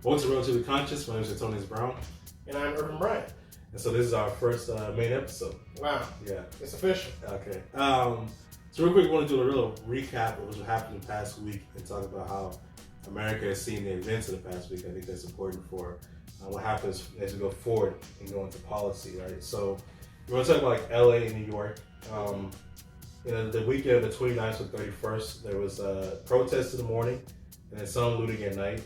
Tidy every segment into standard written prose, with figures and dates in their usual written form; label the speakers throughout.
Speaker 1: Welcome to Relatively Conscious. My name is Antonius Brown.
Speaker 2: And I'm Urban Bryant.
Speaker 1: And so this is our first main episode.
Speaker 2: Wow.
Speaker 1: Yeah.
Speaker 2: It's official.
Speaker 1: Okay. So real quick, we want to do a little recap of what happened the past week and talk about how America has seen the events of the past week. I think that's important for what happens as we go forward and go into policy, right? So we want to talk about like LA and New York. The weekend of the 29th to 31st, there was a protest in the morning and then some looting at night.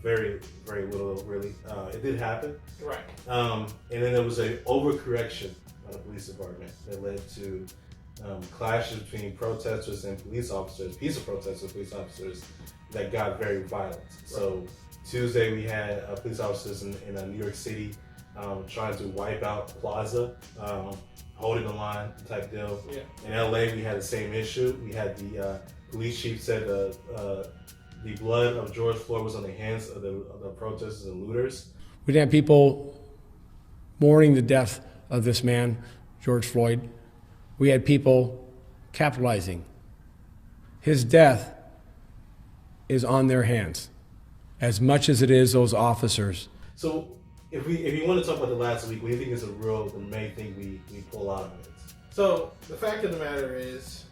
Speaker 1: Very, very little, really. It did happen.
Speaker 2: Right.
Speaker 1: And then there was an overcorrection by the police department that led to clashes between protesters and police officers, peaceful protesters and police officers that got very violent. Right. So Tuesday we had police officers in New York City trying to wipe out Plaza, holding the line type deal.
Speaker 2: Yeah.
Speaker 1: In LA we had the same issue. We had the police chief said the blood of George Floyd was on the hands of the protesters and looters.
Speaker 3: We didn't have people mourning the death of this man, George Floyd. We had people capitalizing. His death is on their hands, as much as it is those officers.
Speaker 1: So if you want to talk about the last week, what do you think is the main thing we pull out of it?
Speaker 2: So the fact of the matter is,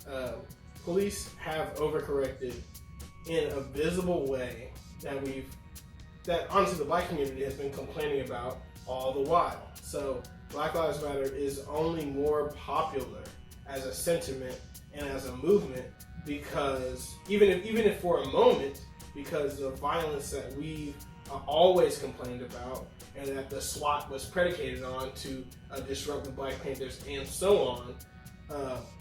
Speaker 2: police have overcorrected in a visible way that honestly the black community has been complaining about all the while. So Black Lives Matter is only more popular as a sentiment and as a movement because even if for a moment, because the violence that we've always complained about and that the SWAT was predicated on to disrupt the Black Panthers and so on,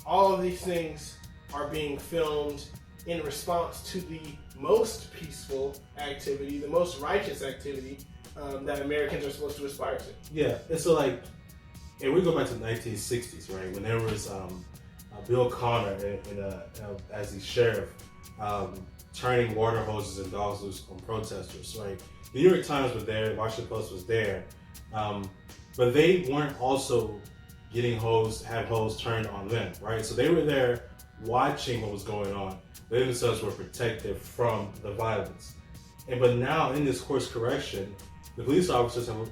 Speaker 2: all of these things are being filmed in response to the most peaceful activity, the most righteous activity that Americans are supposed to aspire to.
Speaker 1: Yeah, and so like, and we go back to the 1960s, right, when there was Bill Connor as the sheriff turning water hoses and dogs loose on protesters, right? The New York Times was there, Washington Post was there, but they weren't also getting hose turned on them, right? So they were there watching what was going on. They themselves were protected from the violence. But now in this course correction, the police officers have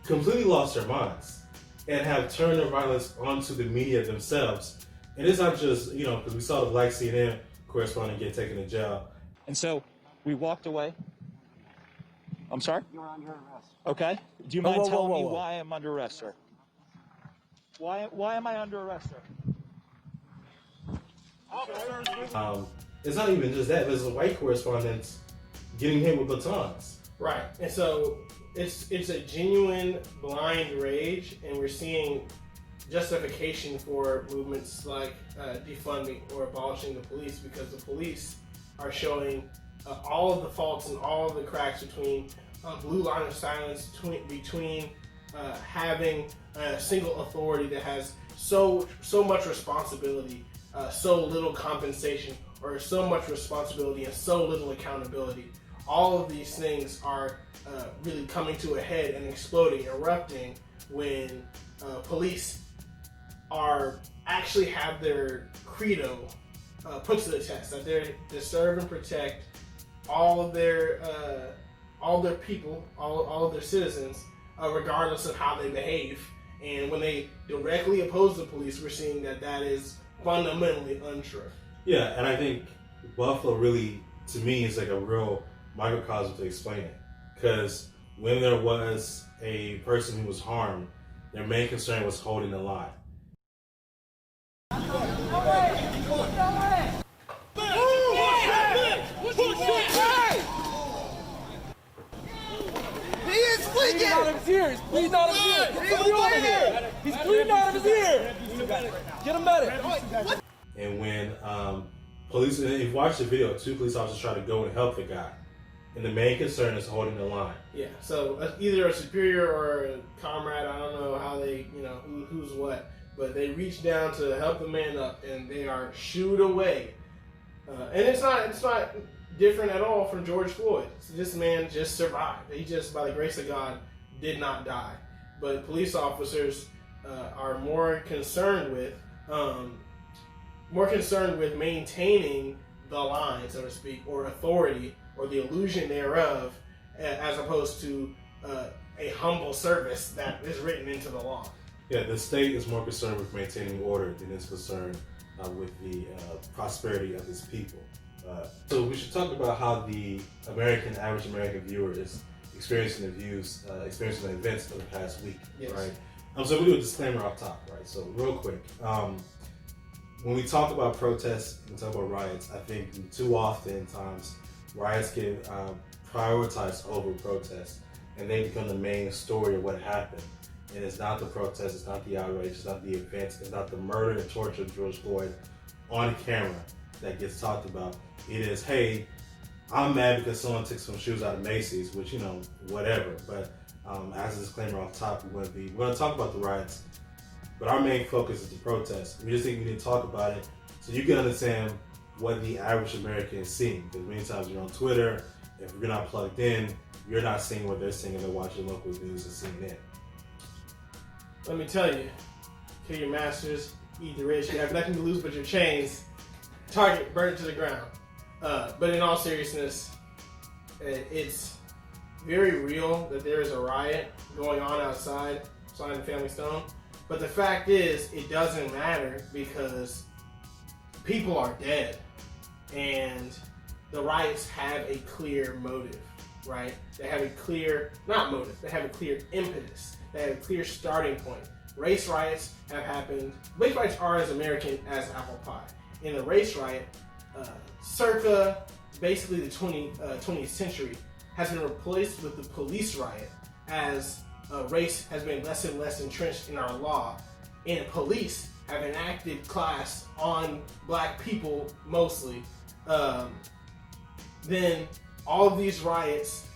Speaker 1: completely lost their minds and have turned their violence onto the media themselves. And it's not just, because we saw the black CNN correspondent get taken to jail.
Speaker 4: And so we walked away. I'm sorry?
Speaker 5: You're under arrest.
Speaker 4: Okay. Do you mind telling me why I'm under arrest, sir? Why am I under arrest, sir?
Speaker 1: It's not even just that. There's a white correspondent getting hit with batons.
Speaker 2: Right, and so it's a genuine blind rage, and we're seeing justification for movements like defunding or abolishing the police because the police are showing all of the faults and all of the cracks between blue line of silence between having a single authority that has so much responsibility, so little compensation, or so much responsibility and so little accountability. All of these things are really coming to a head and exploding, erupting when police are actually have their credo put to the test, that they're to serve and protect all of their people, all of their citizens, regardless of how they behave. And when they directly oppose the police, we're seeing that is fundamentally untrue.
Speaker 1: Yeah, and I think Buffalo really, to me, is like a real microcosm to explain it. Because when there was a person who was harmed, their main concern was holding the line.
Speaker 5: He is bleeding!
Speaker 6: He's out of his ear! He's bleeding out of his ear! Get somebody over here! He's bleeding out of his ear! Get him medic!
Speaker 1: And when police, and if you watch the video, 2 police officers try to go and help the guy. And the main concern is holding the line.
Speaker 2: Yeah, so either a superior or a comrade, I don't know how they, who's what, but they reach down to help the man up and they are shooed away. And it's not different at all from George Floyd. So this man just survived. He just, by the grace of God, did not die. But police officers are more concerned with maintaining the line, so to speak, or authority, or the illusion thereof, as opposed to a humble service that is written into the law.
Speaker 1: Yeah, the state is more concerned with maintaining order than it's concerned with the prosperity of its people. So we should talk about how the average American viewer is experiencing the events of the past week,
Speaker 2: Yes.
Speaker 1: right? So we do a disclaimer off top, right? So real quick, when we talk about protests and talk about riots, I think too often times riots get prioritized over protests, and they become the main story of what happened. And it's not the protest, it's not the outrage, it's not the events, it's not the murder and torture of George Floyd on camera that gets talked about. It is, hey, I'm mad because someone took some shoes out of Macy's, which, you know, whatever. But as a disclaimer off top, we're going to talk about the riots, but our main focus is the protest. We just think we need to talk about it so you can understand what the average American is seeing. Because many times you're on Twitter, if you're not plugged in, you're not seeing what they're seeing, and they're watching local news and seeing it.
Speaker 2: Let me tell you, kill your masters, eat the rich, you have nothing to lose but your chains, target, burn it to the ground. But in all seriousness, it's very real that there is a riot going on outside the Family Stone. But the fact is, it doesn't matter because people are dead. And the riots have a clear motive, right? They have a clear, not motive, they have a clear impetus. They have a clear starting point. Race riots have happened. Race riots are as American as apple pie. In the race riot, circa basically the 20th century, has been replaced with the police riot as race has been less and less entrenched in our law. And police have enacted class on black people mostly. Then all of these riots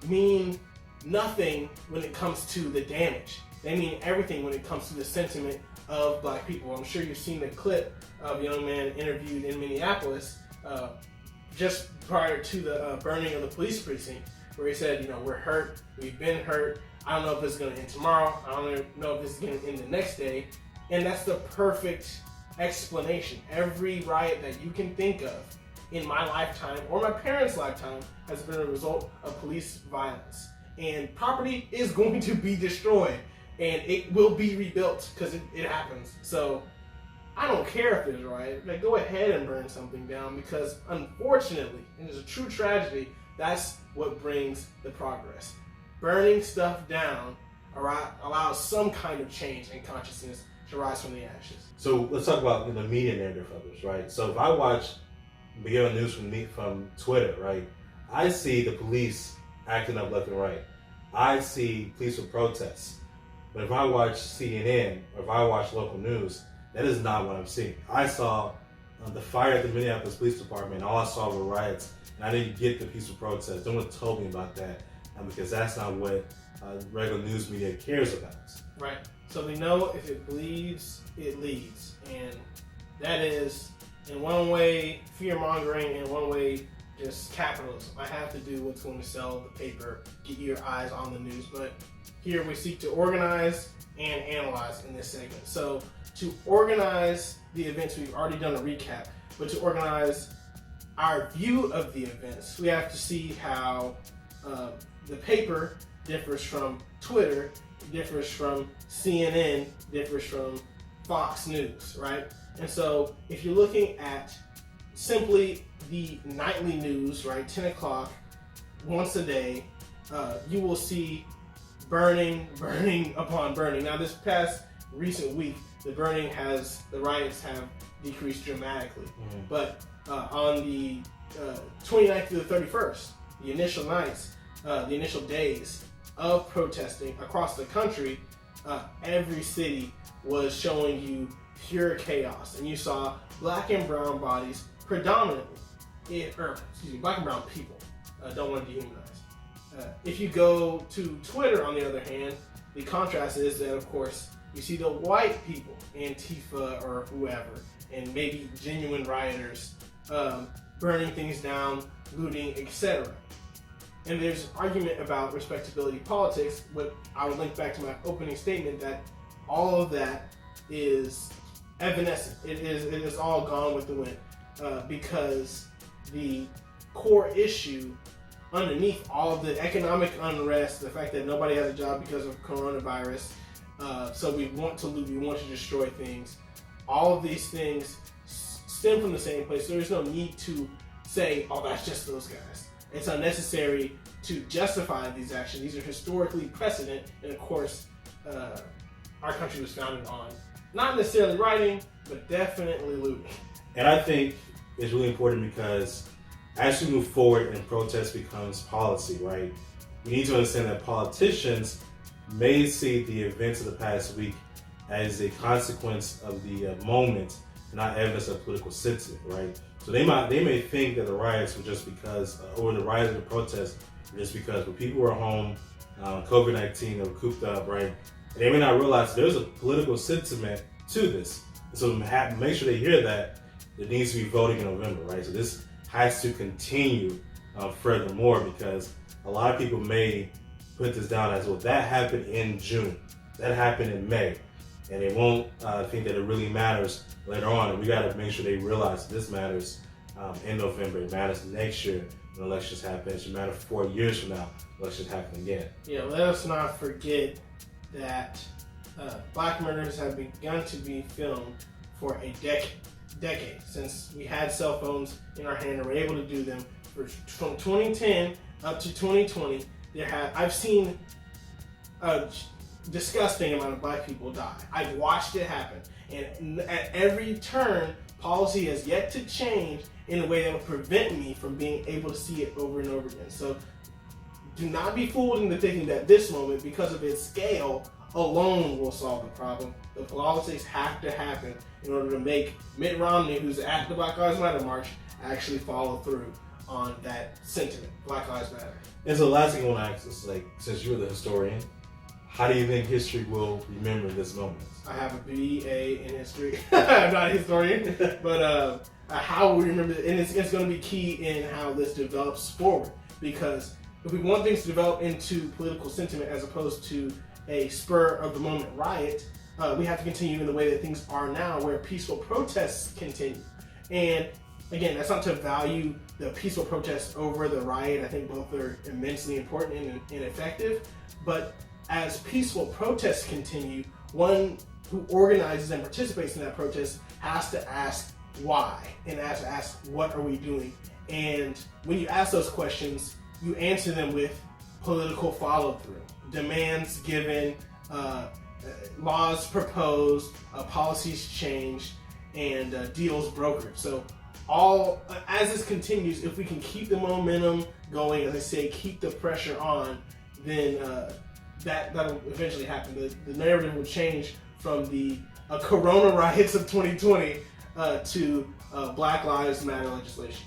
Speaker 2: mean nothing when it comes to the damage. They mean everything when it comes to the sentiment of black people. I'm sure you've seen the clip of a young man interviewed in Minneapolis just prior to the burning of the police precinct, where he said, you know, we're hurt, we've been hurt, I don't know if this is going to end tomorrow, I don't know if this is going to end the next day. And that's the perfect explanation. Every riot that you can think of in my lifetime or my parents' lifetime has been a result of police violence. And property is going to be destroyed, and it will be rebuilt because it happens. So I don't care if there's a riot. Like, go ahead and burn something down, because unfortunately, and it's a true tragedy, that's what brings the progress. Burning stuff down allows some kind of change in consciousness to rise from the ashes.
Speaker 1: So let's talk about the media narrative of this, right? So if I watch beginning news from Twitter, right, I see the police acting up left and right. I see police with protests. But if I watch CNN or if I watch local news, that is not what I'm seeing. I saw the fire at the Minneapolis Police Department, and all I saw were riots, and I didn't get the peaceful protests. No one told me about that, because that's not what regular news media cares about.
Speaker 2: Right. So we know if it bleeds, it leads. And that is, in one way, fear-mongering, in one way, just capitalism. I have to do what's going to sell the paper, get your eyes on the news. But here we seek to organize and analyze in this segment. So to organize the events, we've already done a recap, but to organize our view of the events, we have to see how the paper differs from Twitter, differs from CNN, differs from Fox News, right? And so if you're looking at simply the nightly news, right, 10 o'clock, once a day, you will see burning upon burning. Now, this past recent week, the riots have decreased dramatically. Mm-hmm. But on the 29th to the 31st, the initial nights, the initial days of protesting across the country, every city was showing you pure chaos. And you saw black and brown bodies predominantly, black and brown people. Don't want to dehumanize. If you go to Twitter, on the other hand, the contrast is that, of course, you see the white people, Antifa or whoever, and maybe genuine rioters, burning things down, looting, etc. And there's argument about respectability politics, but I would link back to my opening statement that all of that is evanescent. It is all gone with the wind, because the core issue underneath all the economic unrest, the fact that nobody has a job because of coronavirus, so we want to loot, we want to destroy things. All of these things stem from the same place. So there's no need to say, oh, that's just those guys. It's unnecessary to justify these actions. These are historically precedent, and of course, our country was founded on not necessarily rioting, but definitely looting.
Speaker 1: And I think it's really important because as we move forward and protest becomes policy, right? We need to understand that politicians may see the events of the past week as a consequence of the moment, not evidence of political sentiment, right? So they may think that the riots were just because, or the riots and the protests were just because when people were home, COVID-19, they were cooped up, right? And they may not realize there's a political sentiment to this. So make sure they hear that there needs to be voting in November, right? So this has to continue furthermore, because a lot of people may put this down as, well, that happened in June, that happened in May, and they won't think that it really matters later on. And we got to make sure they realize this matters in November. It matters next year when elections happen. It should matter 4 years from now, elections happen again.
Speaker 2: Yeah, let us not forget that black murders have begun to be filmed for a decade since we had cell phones in our hand and were able to do them. From 2010 up to 2020, I've seen a disgusting amount of black people die. I've watched it happen, and at every turn, policy has yet to change in a way that will prevent me from being able to see it over and over again. So do not be fooled into thinking that this moment, because of its scale alone, will solve the problem. The politics have to happen in order to make Mitt Romney, who's at the Black Lives Matter march, actually follow through on that sentiment. Black Lives Matter.
Speaker 1: And so the last thing I want to ask is, like, since you're the historian, how do you think history will remember this moment?
Speaker 2: I have a BA in history. I'm not a historian, but how we remember it, and it's going to be key in how this develops forward. Because if we want things to develop into political sentiment as opposed to a spur of the moment riot, we have to continue in the way that things are now, where peaceful protests continue. And again, that's not to value the peaceful protests over the riot. I think both are immensely important and effective. But as peaceful protests continue, one who organizes and participates in that protest has to ask why, and has to ask, what are we doing? And when you ask those questions, you answer them with political follow-through, demands given, laws proposed, policies changed, and deals brokered. So as this continues, if we can keep the momentum going, as I say, keep the pressure on, then that'll eventually happen. The narrative will change from the Corona riots of 2020 to Black Lives Matter legislation.